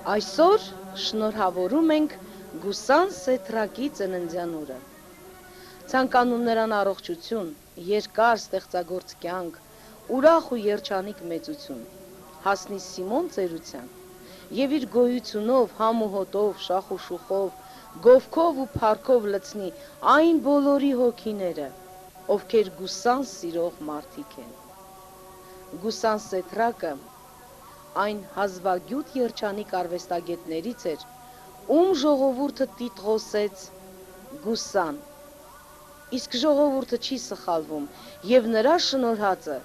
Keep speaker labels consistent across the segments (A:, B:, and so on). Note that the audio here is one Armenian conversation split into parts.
A: Այսօր շնորհավորում ենք Գուսան Սեթրակի ծննդյան օրը։ Ցանկանում նրան առողջություն, երկար ստեղծագործ կյանք, ուրախ ու երջանիկ մեծություն, հասնի Սիմոն ծերության եւ իր գոյությունով, համ ու հոտով, շախ ու շուխով, գովքով ու փառքով լցնի այն բոլորի հոգիները, ովքեր Գուսան սիրող մարդիկ են։ Գուսան Սեթրակը այն հազվագյուտ երջանիկ արվեստագետներից էր, ում ժողովուրդը տիտղոսեց Գուսան, իսկ ժողովուրդը չի սխալվում եւ նրա շնորհածը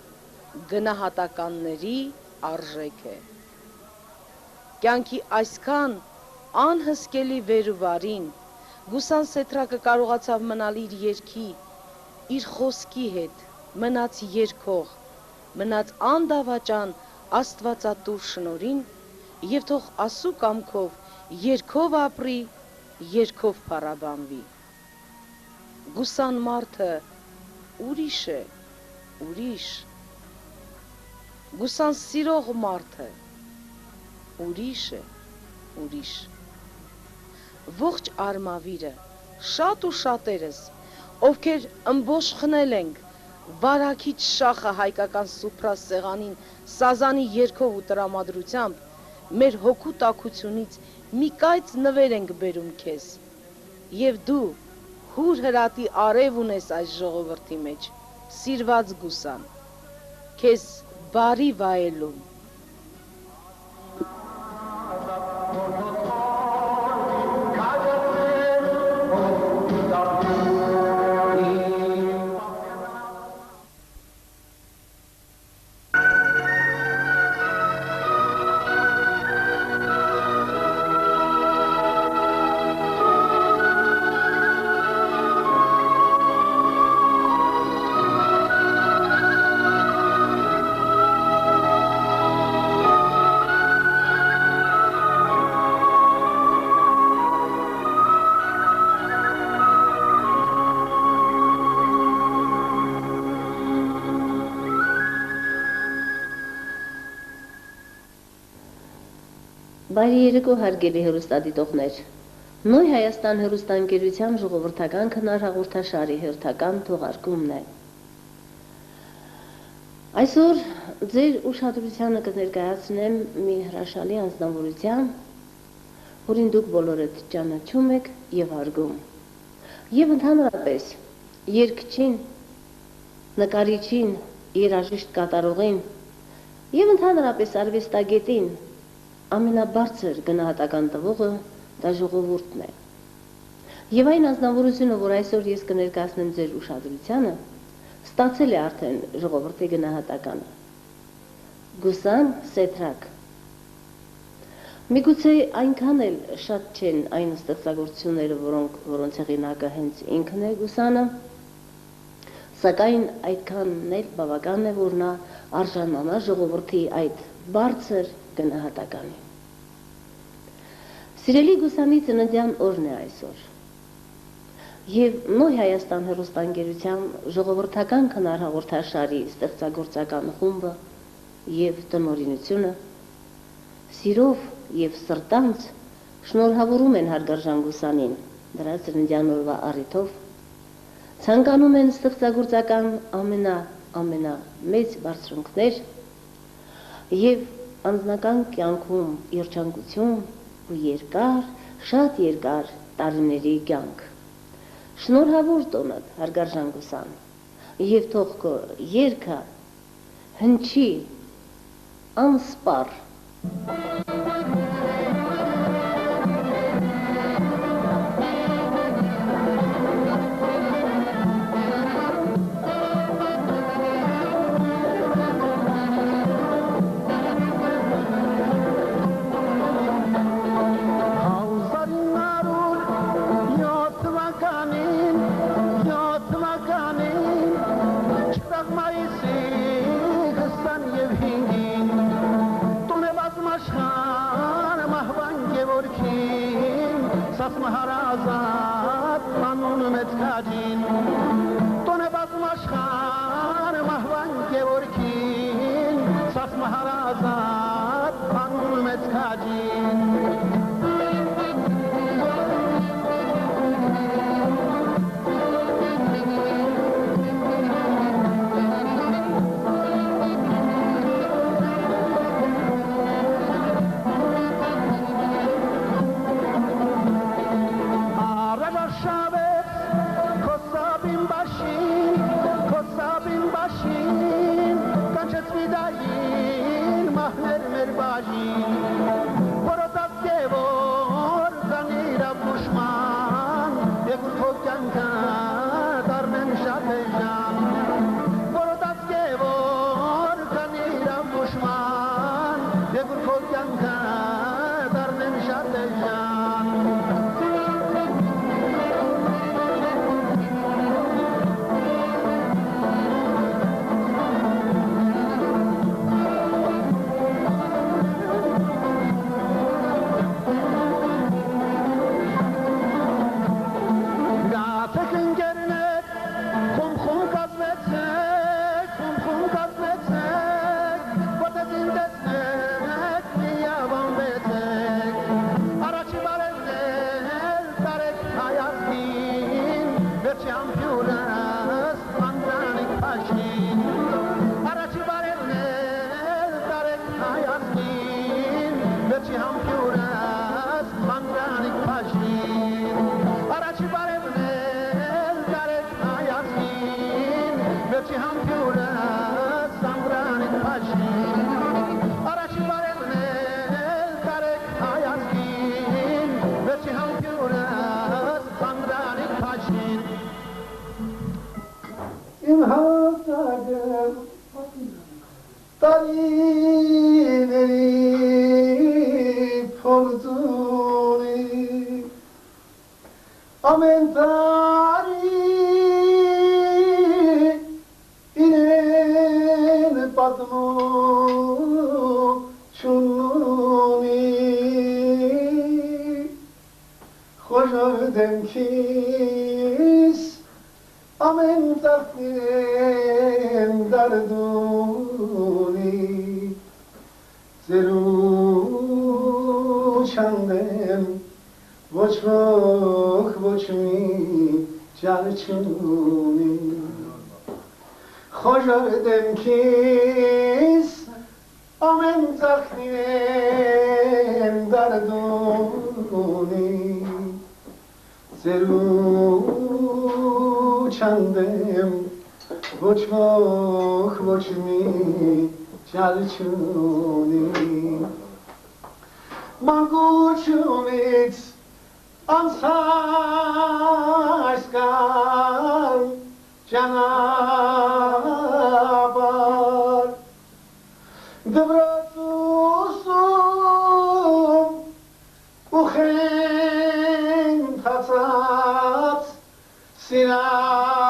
A: գնահատականների արժեք է։ Կյանքի այսքան անհսկելի վերուվարին Գուսան Սեթրակը կարողացավ մնալ իր երգի, իր խոսքի հետ, մնաց երգող, մնաց անդավաճան Աստվածատուր շնորհին եւ թող Աստծո կամքով երգով ապրի, երգով փառաբանվի։ Գուսան մարդը ուրիշ է, ուրիշ։ Գուսան սիրող մարդը ուրիշ է, ուրիշ։ Ողջ Արմավիրը, շատ ու շատերս, ովքեր ըմբոշխնել ենք վարակիչ շախը հայկական սուպրասեղանին սազանի երգով ու տրամադրությամբ, մեր հոգու տաքությունից մի կայծ նվեր ենք բերում քեզ, եւ դու հուր հրատի արև ունես այս ժողովրդի մեջ, սիրված Գուսան, քեզ բարի վայելուն։
B: Բարի երեկո հարգելի հեռուստադիտողներ, Նոյ Հայաստան հեռուստաընկերության ժողովրդական քնար հաղորդաշարի հերթական թողարկումն է։ Այսօր ձեր ուշադրությանը կներկայացնեմ մի հրաշալի անձնավորության, որին դուք բոլորդ ճանաչում եք եւ հարգում, եւ ընդհանրապես երգչին, նկարիչին, երաժիշտ կատարողին եւ ընդհանրապես արվեստագետին ամենաբարձր գնահատական տվողը դա ժողովուրդն է։ Եվ այն անձնավորությունը, որ այսօր ես կներկայացնեմ ձեր ուշադրությանը, ստացել է արդեն ժողովրդի գնահատականը։ Գուսան Սեթրակ։ Միգուցե այնքան էլ շատ չեն այն ստեղծագործությունները, որոնց հեղինակը հենց ինքն է Գուսանը, սակայն այդքանն էլ բավական է, որ նա արժանանա ժողովրդի այդ բարձր գնահատականի։ Սիրելի Գուսանի ծննդյան օրն է այսօր, եւ Նոյ Հայաստան հեռուստաընկերության ժողովրդական քնար հաղորդաշարի ստեղծագործական խումբը եւ տնօրինությունը սիրով եւ սրտանց շնորհավորում են հարգարժան Գուսանին դրա ծննդյան օրվա առիթով, ցանկանում են ստեղծագործական ամենամեծ բարձրունքներ եւ անձնական կյանքում երջանկություն ու երկար, շատ երկար տարիների կյանք։ Շնորհավոր տոնդ, հարգարժան Գուսան, եւ թող քո երգը հնչի անսպառ։
C: Tune vas maşa համբյուրս անգրանիկ փաշին առաջի բարերն էլ տարեք հայացքին վերջի համբյուրս անգրանիկ փաշին առաջի բարերն էլ տարեք հայացքին վերջի համբյուրս անգրանիկ փաշին առաջի բարերն էլ տարեք հայացքին վերջի համբյուրս անգրանիկ փաշին
D: in haftadır talineri porzuni amentari inen patmu chununi khoşardem kis Amen takdim darduni Zeru çandem Voç mi çarçuni Khoşardem kis Amen takdim darduni Zeru çandem voç mi çalçuni manguçumit ansayskal canabar devratusum uchen tatsat sinar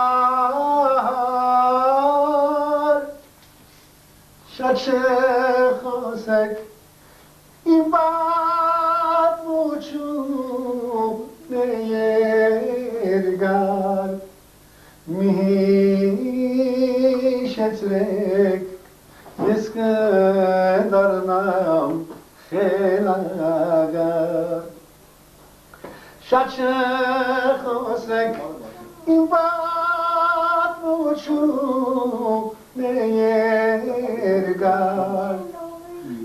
D: şaçıkhosek imbat muçu neyergar mihişetrek yeskedarnam xelagar şaçıkhosek imbat muçu neyergar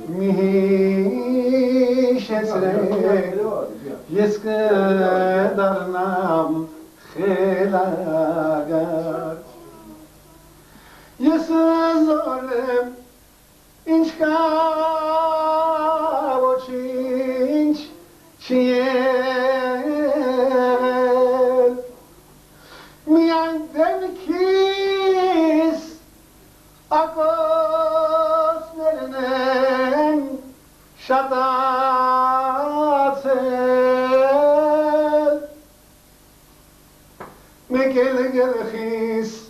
D: mihişetrek yeskedarnam xelagar yesizorem inçka voçinç çiyer miandem kis akos nerenen şatatsel mekel gelchis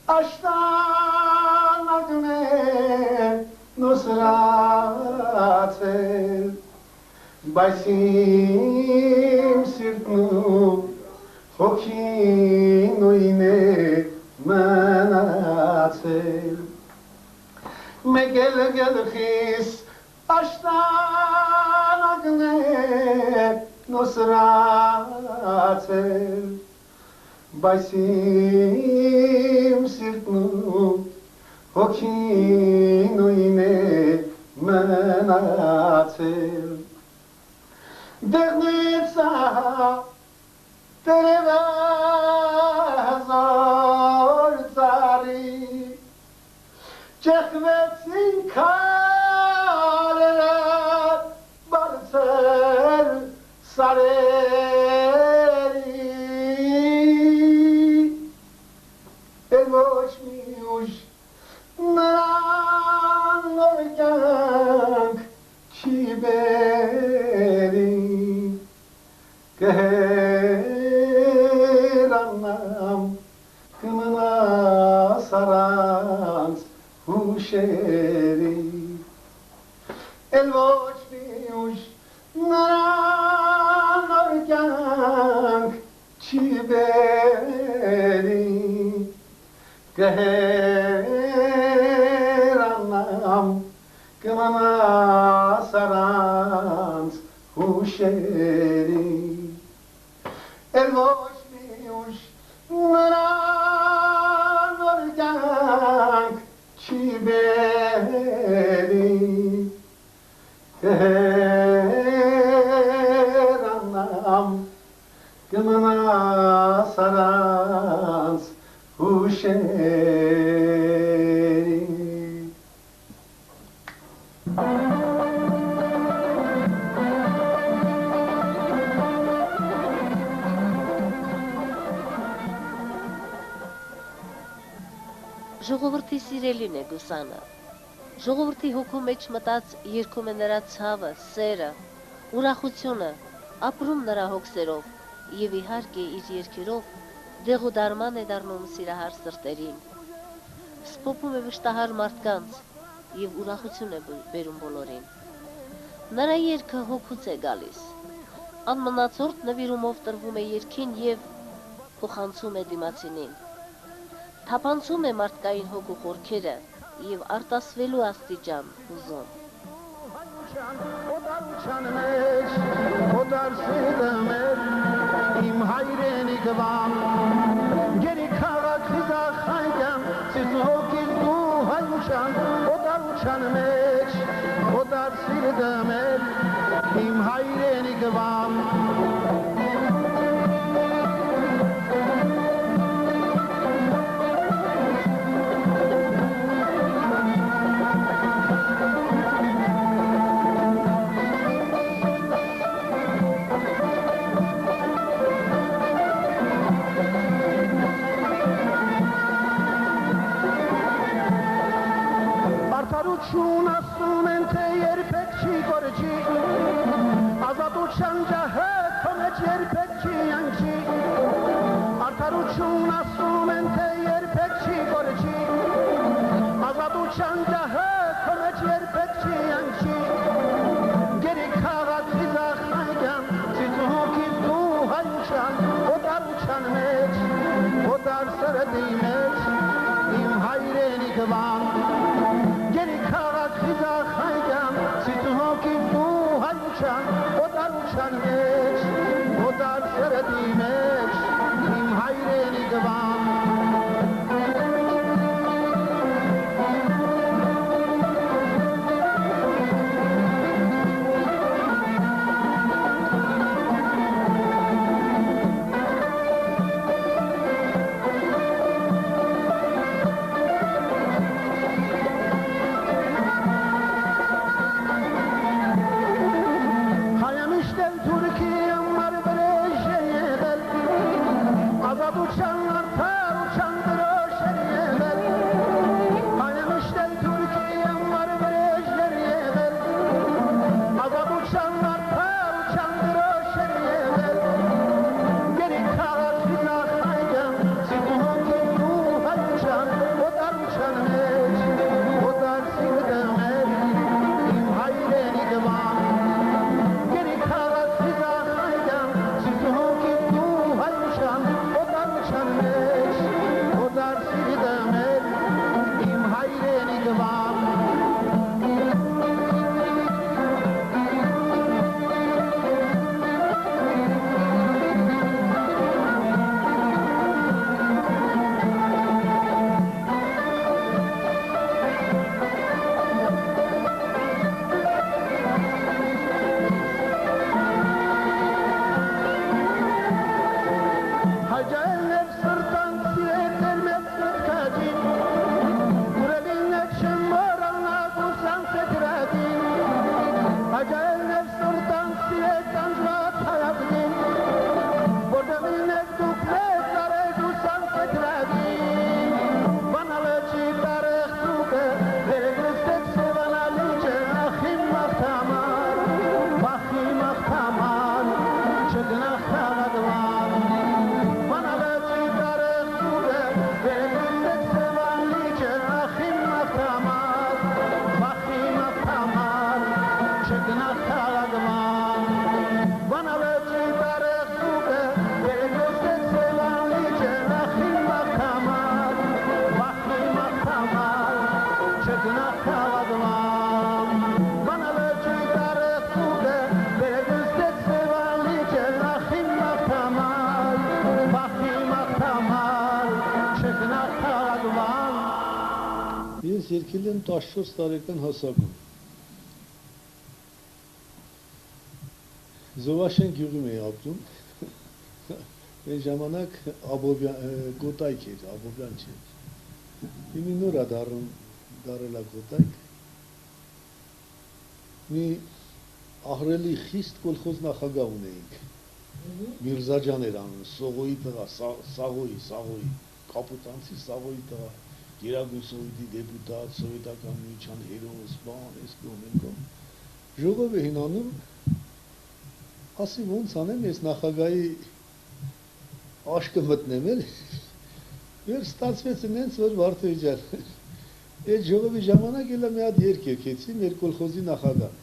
D: aştan agne nosratsel baysim sirtnu Hokin oyne manatsel Megel gelchis aştan agne nosratsel Baysim sirtnu hokin oyne manatsel Dernetsa Terevazor tsari Çekvetsin karera Bartsel sareri Elvoş miuş Nan organk Çiberi Keheranam Kımına sarans Huşeri Elvoç miuş Nan organk Çiberi Keheranam Kımına sarans Huşeri Elvoş miuş շերի
B: Ժողովրդի սիրելին է Գուսանը։ Ժողովրդի հոգու մեջ մտած երգում է նրա ցավը, սերը, ուրախությունը, ապրում նրա հոգսերով եւ իհարկե իր երգերով դեղուդարման է դառնում սիրահար սրտերին։ Սփոփում է վշտահար մարդկանց եւ ուրախություն է բերում բոլորին։ Նրա երգը հոգուց է գալիս։ Անմնացորդ նվիրումով տրվում է երգին եւ փոխանցում է դիմացինին։ Թափանցում է մարդկային հոգու խորքերը եւ արտասվելու աստիճան ուզում։
C: Օտարության մեջ, օտար սիրտը մեր, իմ հայրենի գվամ, գերի քաղաք խիզախ հայկյան, ծիծ հոգիz դու հայուշան, օտարության մեջ, օտար սիրտը մեր, իմ հայրենի գվամ, Արդարություն ասում են, թե երբեք չի կորչի, ազատության ջահը քո մեջ երբեք չի անկի, արդարություն ասում են, թե երբեք չի կորչի, ազատության ջահը քո մեջ երբեք չի անկի, գերի քաղաք խիզախ հայկյան, ծիծ հոգիz դու հայուշան, օտարության մեջ, օտար սրտի մեջ, իմ հայրենի գվամ, Geri քաղաք խիզախ հայկյան, ծիծ հոգիz դու հայուշան, օտարության մեջ, օտար սրտի մեջ, իմ հայրենի գվամ,
E: Ես եկել եմ 14 տարեկան հասակում։ Զովաշեն գյուղում էի ապրում։ Այն ժամանակ գոտայք էր, Աբովյան չէր։ Իմի նոր է դարել է գոտայք։ Մի ահրելի խիստ կոլխոզ նախագահ ունեինք։ Միրզաջան էր անում, Սողոյի տղա, Սաղոյի, Կապուտանցի Սաղոյի տղա, Գերագույն սովետի դեպուտատ, սովետական միության հերոս, բան, այս կողմ, այն կողմ։ Ժողով էին անում, ասի ոնց անեմ, ես նախագահի աշկը մտնեմ էլ, որ ստացվեց ինենց, որ Վարդովիջան, այդ ժողովի ժամանակ էլ մի հատ երգ եկեցի, մեր կոլխոզի նախագահ։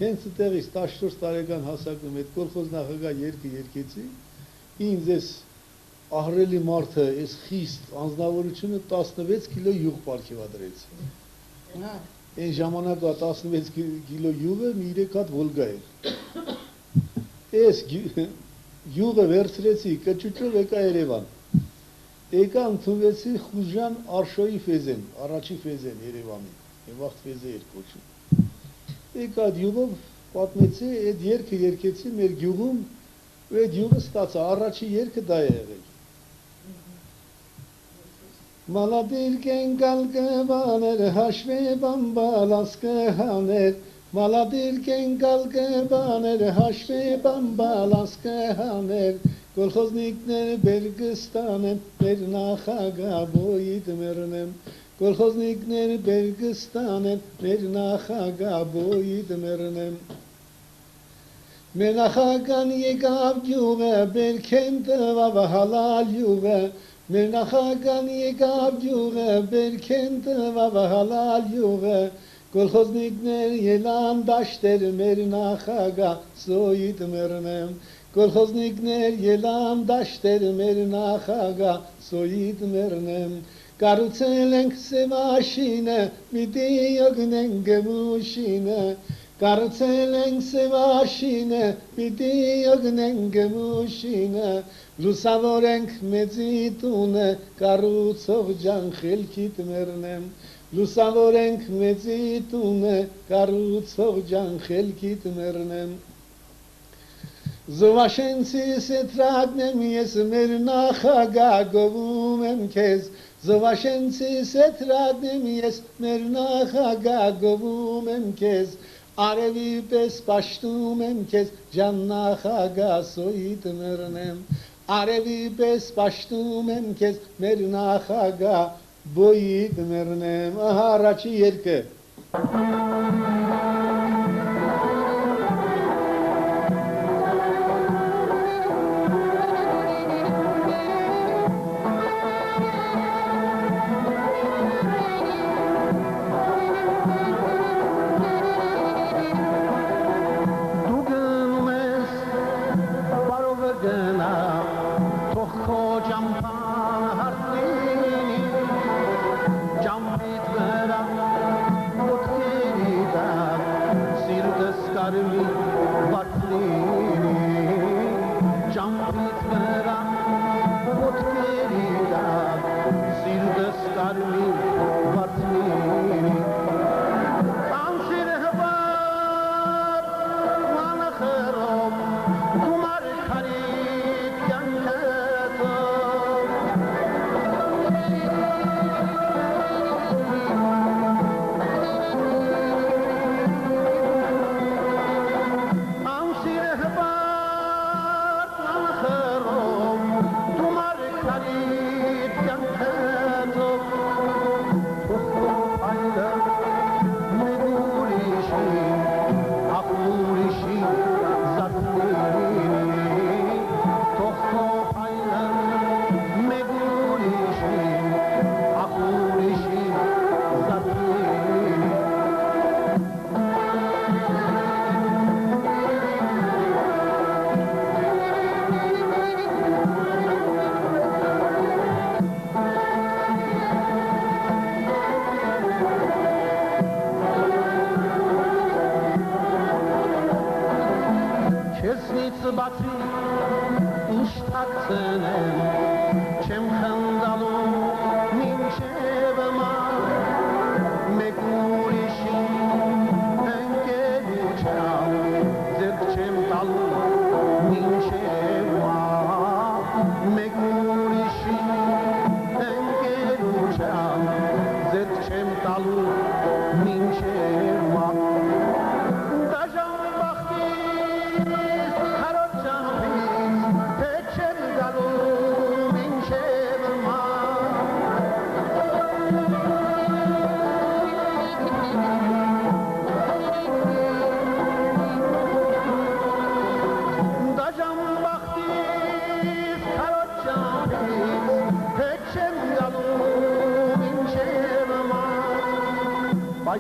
E: Հենց այդտեղից 14 տարեկան հասակում այդ կոլխոզ նախագահ երգը երգեցի, ինձ այս ահրելի մարդը, այս խիստ անձնավորությունը 16 կիլո յուղ պարգևադրեց։ Այն ժամանակվա 16 կիլո յուղը մի 3 հատ Վոլգա էր։ Այս յուղը վերցրեցի, կճուճով եկա Երևան։ Եկա ընդունվեցի Խուժան Արշոյի Ֆեզեն, առաջի Ֆեզեն Երևանի, վաղտ Ֆեզե էր կոչում։ Եկա այդ յուղով պատմեցի, այդ երգը երգեցի մեր գյուղում, ու այդ յուղը ստացա, առաջի երգը դա է եղել։ Մալադիր կենկալ կբաներ, հաշվե բամբալաս կհաներ, Մալադիր կենկալ կբաներ, հաշվե բամբալաս կհաներ, Կոլխոզնիկներ բերգստանեն, մեր նախագաբոյիդ մերնեմ, Կոլխոզնիկներ բերգստանեն, մեր նախագաբոյիդ մերնեմ։ Մեր նախագան եկավ գյուղը, բերքեն տվավ հալալ յուղը, Մեր նախագան եկավ գյուղը, բերքեն տվավ հալալ յուղը, Կոլխոզնիկներ ելան դաշտեր, մեր նախագա սոյիդ մերնեմ, Կոլխոզնիկներ ելան դաշտեր, մեր նախագա սոյիդ մերնեմ, Կառուցել ենք սևաշինը, միտի յոգնենք գմուշինը, Կառուցել ենք սևաշինը, պիտի յոգնենք գմուշինը, Լուսավորենք մեծի տունը, կառուցող ջան խելքիդ մերնեմ, Լուսավորենք մեծի տունը, կառուցող ջան խելքիդ մերնեմ, Զովաշենցի սետրակն եմ ես, մեր նախագահ գովում եմ քեզ, Զովաշենցի սետրակն եմ ես, մեր նախագահ գովում եմ քեզ, Արևի պես պաշտում եմ քեզ, ջան նախագահ սոյիդ մերնեմ, Արևի պես պաշտում եմ քեզ, մեր նախագահ բոյիդ մերնեմ, ահա առաջի երգը։
C: Jump it,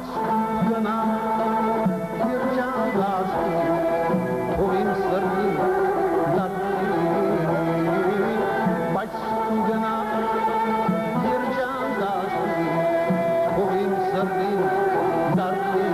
C: բայց գնա երջանկացի թող իմ սրտին դառնի բայց գնա երջանկացի թող իմ սրտին դառնի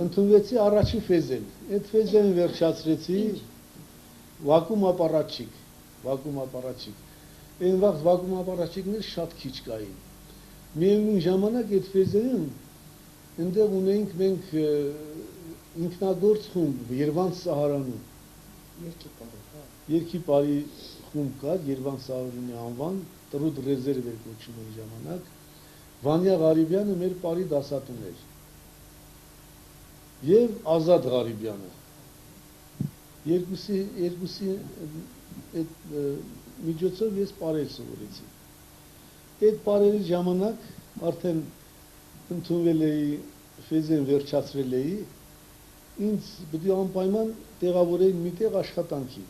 E: Ընդունվեցի առաջի ֆեզեն, այդ ֆեզեն վերջացրեցի վակուում ապարատչիկ, այն վաղ վակուում ապարատչիկներ շատ քիչ կային, միևնույն ժամանակ այդ ֆեզենում ընդեղ ունեինք մենք ինքնագործ խումբ Երվանդ Սահարանում, երկի պարի խումբ կար, Երվանդ Սահարանի անվան, տրուդ ռեզերվ էր կոչում այն ժամանակ, Վանյա Ղարիբյանը մեր պարի դասատուն էր և Ազատ Ղարիբյանը, երկուսի միջոցով ես պարել սովորեցի։ Այդ պարերի ժամանակ արդեն ընդունվել էի, ֆեզեն վերջացրել էի, ինձ պետք է անպայման տեղավորեին մի տեղ աշխատանքի։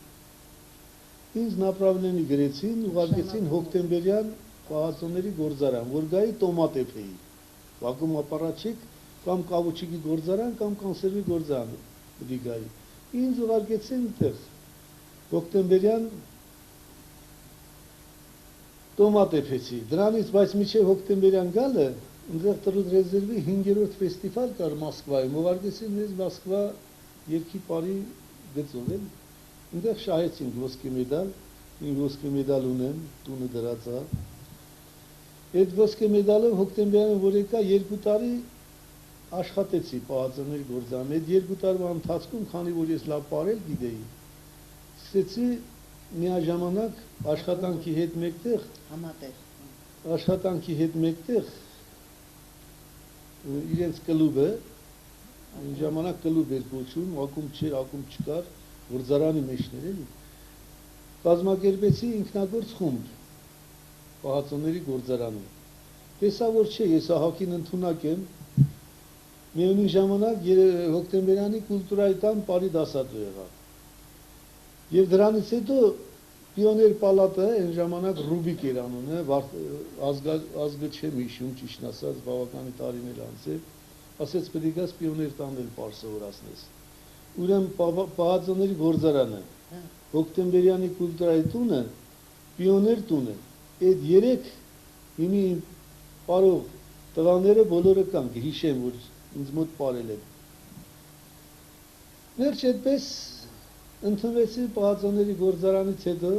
E: Ինձ նապրավլենի գրեցին, ուղարկեցին հոկտեմբերյան պահածոների գործարան, որ գայի տոմատ էփեի, վակուում ապարատչիկ, կամ կավուչիկի գործարան, կամ կոնսերվի գործարան պետք է գայի։ Ինձ ուղարկեցին այդտեղ հոկտեմբերյան տոմատ էփեցի։ Դրանից բայց մինչև հոկտեմբերյան գալը այնտեղ տրուդ ռեզերվի 5-րդ ֆեստիվալ կար Մոսկվայում, ուղարկեցին մեզ Մոսկվա երկի պարի գծով էլ։ Այնտեղ շահեցին ոսկե մեդալ, ինձ ոսկե մեդալ ունեմ, տունը դրած է։ Այդ ոսկե մեդալով հոկտեմբերյան որ եկա 2 տարի աշխատեցի պահածոների գործարանում, այդ 2 տարվա ընթացքում, քանի որ ես լավ պարել գիտեի, սկսեցի միաժամանակ աշխատանքի հետ մեկտեղ իրենց կլուբը, այն ժամանակ կլուբ էր կոչվում, ակումբ չէր, ակումբ չկար, գործարանի մեջներ էլի, կազմակերպեցի ինքնագործ խումբ պահածոների գործարանում։ Տեսա, որ չէ, ես ահագին ընդունակ եմ, միևնույն ժամանակ հոկտեմբերյանի կուլտուրայի տան պարի դասատու եղավ։ Եվ դրանից հետո պիոներ պալատը այն ժամանակ Ռուբիկ էր անունը, ազգը չեմ հիշում, ճիշտն ասած, բավականի տարիներ անց է, ասեց պետք է գաս պիոներ տանել պար սովորացնես։ Ուրեմն պահածոների գործարանը, հոկտեմբերյանի կուլտուրայի տունը, պիոներ տունը, այդ 3 հիմի պարող տղաները բոլորը կան, հիշեմ, որ ինձ մոտ պարել են։ Վերջ այդպես ընդունվեցի պահածոների գործարանից հետո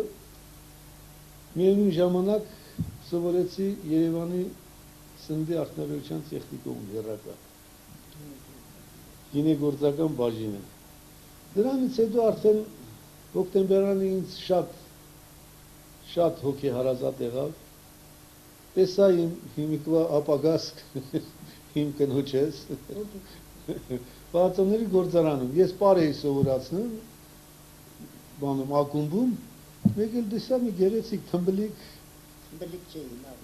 E: միևնույն ժամանակ սովորեցի Երևանի սննդի արտադրության տեխնիկումում եռակա գինեգործական բաժինը։ Դրանից հետո արդեն հոկտեմբերյանը ինձ շատ հոգեհարազատ եղավ, տեսա իմ հիմիկվա ապագաս իմ կնոջես պահածոների գործարանում, ես պար էի սովորացնում, բանում ակումբում, մեկ էլ տեսա մի գերեցիկ թմբլիկ
F: չէի լավ։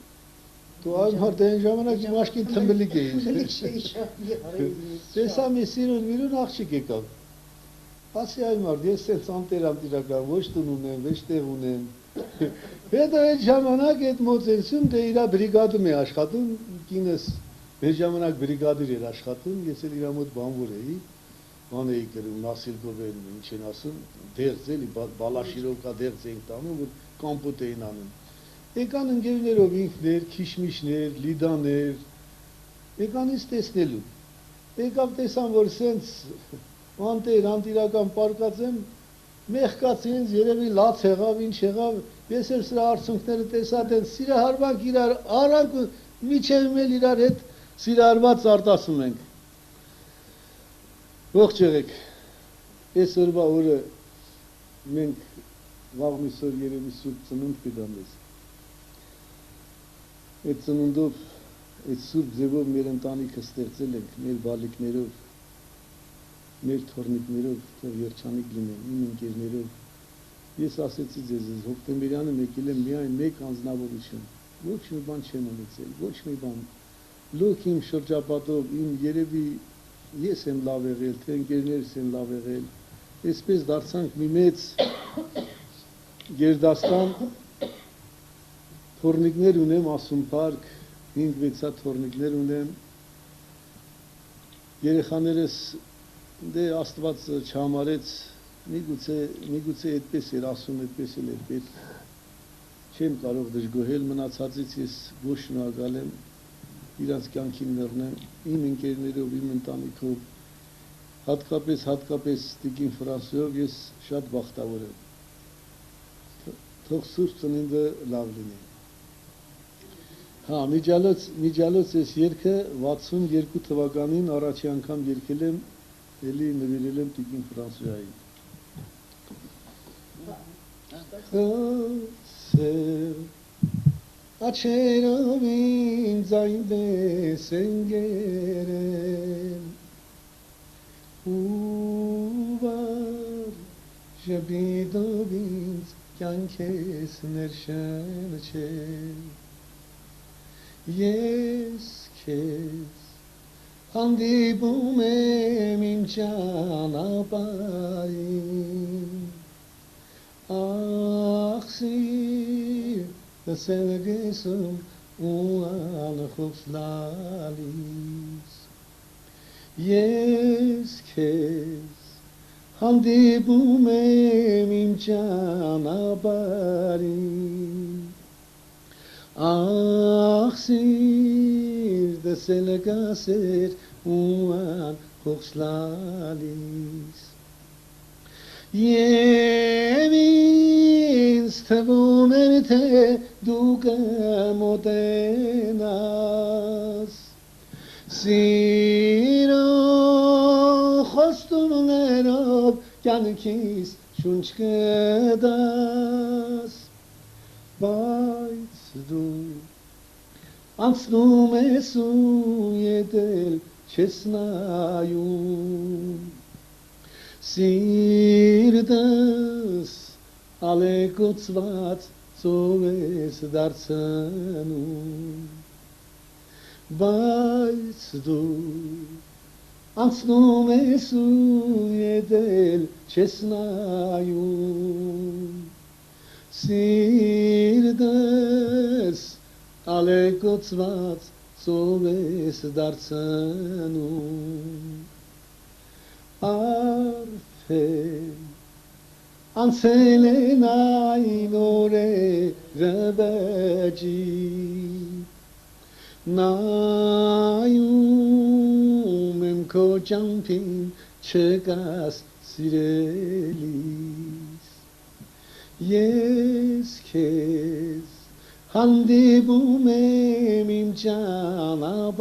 E: Դու այն հարդ այն ժամանակ իմ աշկին թմբլիկ էի։ Տեսա մի սիրուն աղջիկ եկավ։ Ասի այ մարդ, ես սենց անտերական, ոչ տուն ունեմ, ոչ տեղ ունեմ։ Հետո այդ ժամանակ այդ մոցերսում դե իրա բրիգադում է աշխատում, կինս մեր ժամանակ բրիգադիր էր աշխատում, ես էլ իրա մոտ բանվոր էի, բան էի գրում, Նասիլկովեն, ինչ են ասում, դեղձ էլի, բալաշիրովկա դեղձ էինք տանում, որ կամպոտ էին անում։ Եկան ընկերներով ինքներ, քիշմիշներ, լիդաներ, եկան ինձ տեսնելու։ Եկավ տեսան, որ սենց անտիրական պարկած եմ, մեղկաց ինձ, երևի լաց եղավ, ինչ եղավ, ես էլ սրա արցունքները տեսա դեն, սիրահարվանք իրար, արանք ու միջև էլ իրար հետ սիրահարված արտասում ենք։ Ողջ եղեք, ես օրվա օրը մենք վաղմիսոր երևի սուրբ ծնունդ կդամես։ Այդ ծնունդով, այդ սուրբ ձևով մեր ընտանիքը ստեղծել ենք, մեր բալիկներով, մեր թորնիկներով, թող երջանիկ լինեն, իմ ընկերներով, ես ասեցի ձեզ, հոկտեմբերյանը եկել եմ միայն մեկ անձնավորություն, ոչ մի բան չեմ ունեցել, ոչ մի բան, լոք իմ շրջապատով, իմ երևի ես եմ լավ եղել, թե ընկերներս են լավ եղել, այսպես դարձանք մի մեծ գերդաստան, թորնիկներ ունեմ, ասում պարկ, 5-6 թորնիկներ ունեմ, երեխաներս դե Աստված չհամարեց, միգուցե այդպես էր ասում, այդպես էլ էր պետք, չեմ կարող դժգոհել, մնացածից ես ոչ շնորհակալ եմ, իրանց կյանքին մեռնեմ, իմ ընկերներով, իմ ընտանիքով, հատկապես Տիկին Ֆրանսիով ես շատ բախտավոր եմ, թող սուրբ ծնունդը լավ լինի։ Հա, միջալոց ես երգը 62 թվականին առաջի անգամ երգել եմ, էլի նվիրել եմ Տիկին Ֆրանսիային։ Խսեր աչերով ինձ այնպես են գերել ու վար ժպիտով ինձ կյանքես ներշնչել ես քեզ հանդիպում եմ իմ ճանապարհին ախսիր սերգեսում ու անխոս լալիս ես քեզ հանդիպում եմ իմ ճանապարհին ախսիր դսել կասեր ու անխոս լալիս Եվ ինձ թվում էր, թե դու կմոտենաս, սիրո
D: կյանքիս շունչ կտաս, բայց դու անցնում ես ու ետել չես նայում, սիրտս ալեկոծված ծով ես դարձնում, բայց դու անցնում ես ու ետել չես նայում, սիրտս ալեկոծված ծով ես դարձնում, արդեն անցել են այն օրերը բջի, նայում եմ քո ճամփին չկաս սիրելիս, ես քեզ հանդիպում եմ իմ ճանապարհին,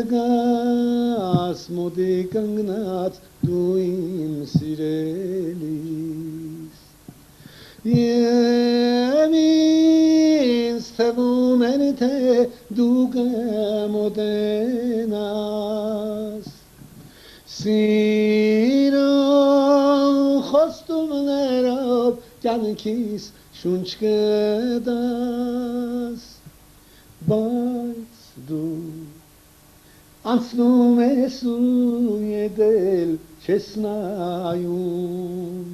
D: չկաս մոտի կանգնած դու իմ սիրելիս, եւ ինձ թվում է թե դու կմոտենաս, սիրո խոստումներով կյանքիս շունչ կտաս, բայց դու անցնում ես ու ետել չես նայում,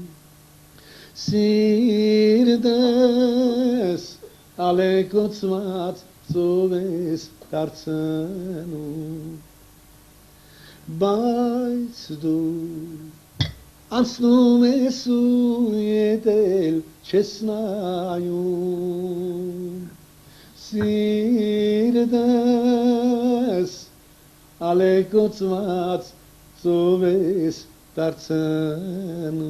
D: սիրտս ալեկոծված ծով ես դարձնում, բայց դու անցնում ես ու ետել չես նայում, սիրտս ալեկոծված ծով ես դարձնում,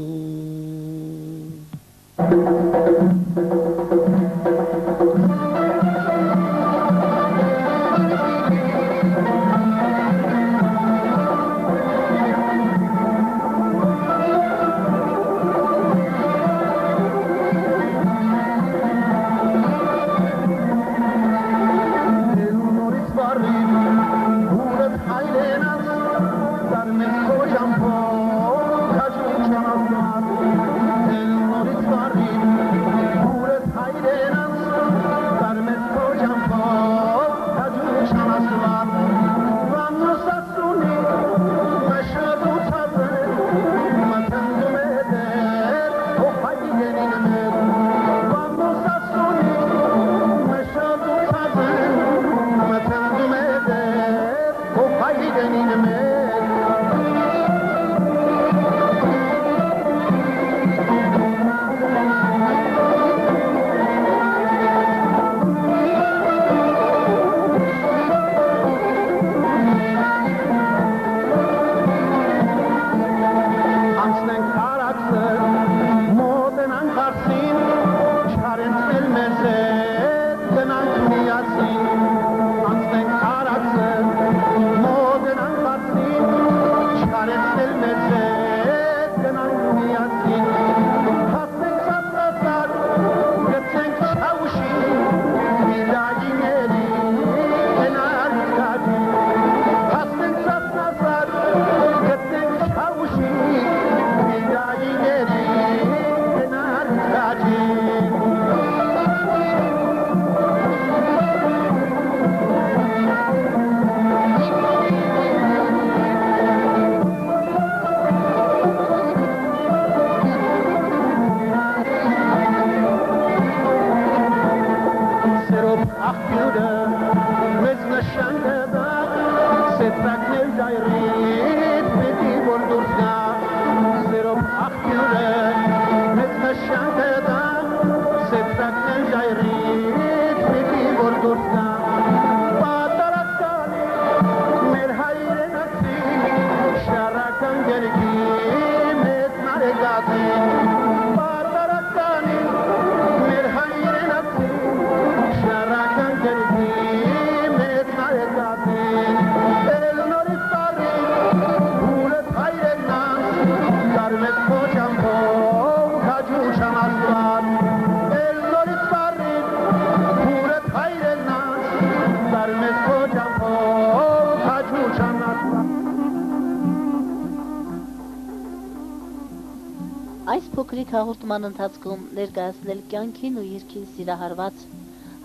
B: փոքրիկ հաղորդման ընթացքում ներկայացնել կյանքին ու երգին սիրահարված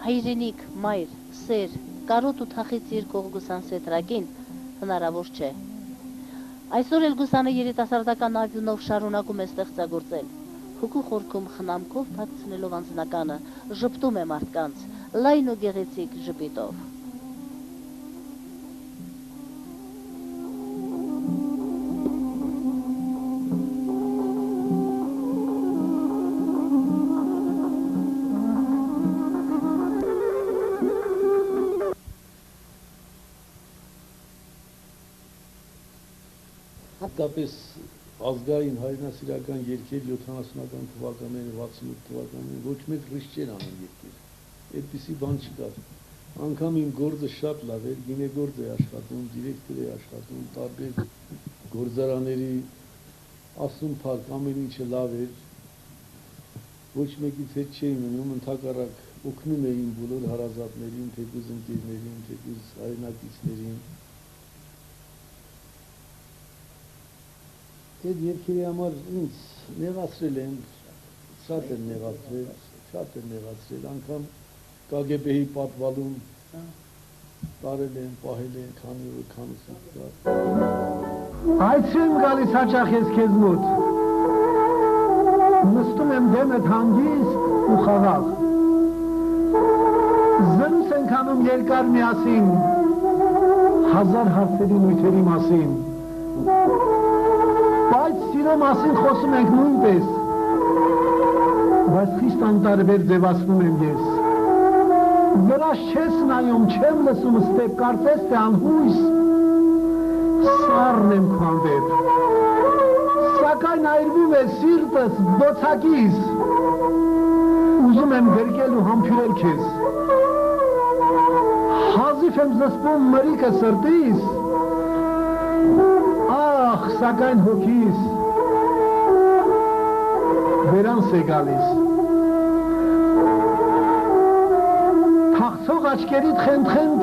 B: հայրենիք, մայր, սեր, կարոտ ու թախից երկող Գուսան Սեթրագին հնարավոր չէ։ Այսօր էլ Գուսանը երիտասարդական արյունով շարունակում է ստեղծագործել, հոգու խորքում խնամքով փակցնելով անձնականը, ժպտում է մարդկանց, լայն ու գեղեցիկ ժպիտով։
E: Հատկապես ազգային հայրենասիրական երգեր 70-ական թվականներին, 68 թվականներին ոչ մեկ ռիսկ չեն անում երգեր։ Այդպիսի բան չկար։ Անգամ իմ գործը շատ լավ էր, գինեգործ է աշխատում, դիրեկտոր է աշխատում, տարբեր գործարանների ասում փակ ամեն ինչը լավ էր։ Ոչ մեկից հետ չէին մնում, ընդհակառակ օգնում էին բոլոր հարազատներին, թեկուզ ընկերներին, թեկուզ հայրենակիցներին։ Այդ երգերի համար ինձ նեղացրել են, շատ են նեղացրել, անգամ KGB-ի պատվալում տարել են, պահել են, քանի օր, քանիսից կար։
C: Այդ չեմ գալիս հաճախ ես քեզ մոտ, նստում եմ դեմդ հանգիստ ու խաղաղ, զրույց ենք անում երկար միասին, հազար հարցերի նյութերի մասին, բայց սիրո մասին խոսում ենք նույնպես, բայց խիստ անտարբեր ձևացնում եմ ես, վրաս չես նայում, չեմ լսում ստեպ, կարծես թե անհույս, սառն եմ քո հանդեպ, սակայն այրվում է սիրտս, բոցակիս, ուզում եմ գրկել ու համբուրել քեզ, հազիվ եմ զսպում մրիկը սրտիս, ախ, սակայն հոգիս, վերանս է գալիս, թախծող աչքերիդ խենթ-խենթ